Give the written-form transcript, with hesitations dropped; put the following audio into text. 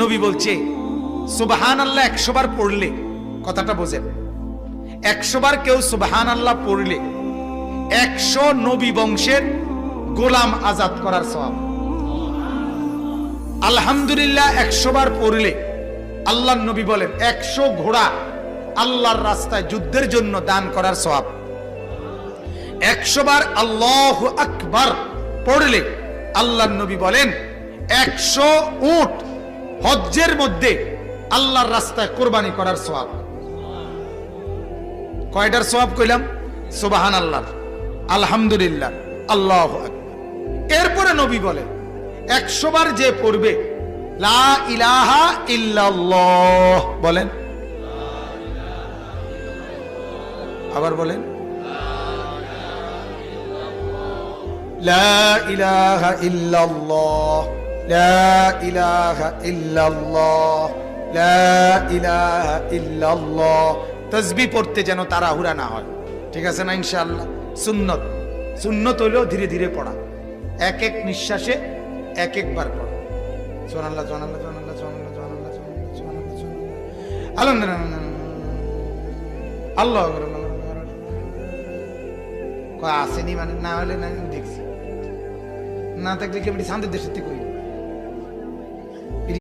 নবী বলছে সুবহানাল্লাহ 100 বার পড়লে, কথাটা বোঝেন, 100 বার কেউ সুবহানাল্লাহ পড়লে 100 নবী বংশের গোলাম আজাদ করার সওয়াব। আলহামদুলিল্লাহ 100 বার পড়লে আল্লাহর নবী বলেন 100 ঘোড়া আল্লাহর রাস্তায় যুদ্ধের জন্য দান করার সওয়াব। 100 বার আল্লাহু আকবার পড়লে আল্লাহর নবী বলেন 100 উট হজ্জের মধ্যে আল্লাহর রাস্তায় কুরবানি করার সওয়াব। কয়টার সওয়াব কইলাম? সুবহানাল্লাহ, আলহামদুলিল্লাহ, আল্লাহু আকবার। এরপরে নবী বলেন 100 বার যে পড়বে লা ইলাহা ইল্লাল্লাহ, বলেন, আবার বলেন, লা ইলাহা ইল্লাল্লাহ, লা ইলাহা ইল্লাল্লাহ, লা ইলাহা ইল্লাল্লাহ। তাসবিহ পড়তে যেন তাড়াহুড়া না হয়, ঠিক আছে না? ইনশাআল্লাহ সুন্নত, সুন্নত হইলেও ধীরে ধীরে পড়া, এক এক নিঃশ্বাসে এক একবার পড়া। সুবহানাল্লাহ, সুবহানাল্লাহ, সুবহানাল্লাহ, সুবহানাল্লাহ, সুবহানাল্লাহ, সুবহানাল্লাহ, সুবহানাল্লাহ, আলহামদুলিল্লাহ, আল্লাহু আকবার। কয় আসেনি মানে না হলে না, দেখছি না থাকলে কি আমি শান্তির দেশের থেকে করি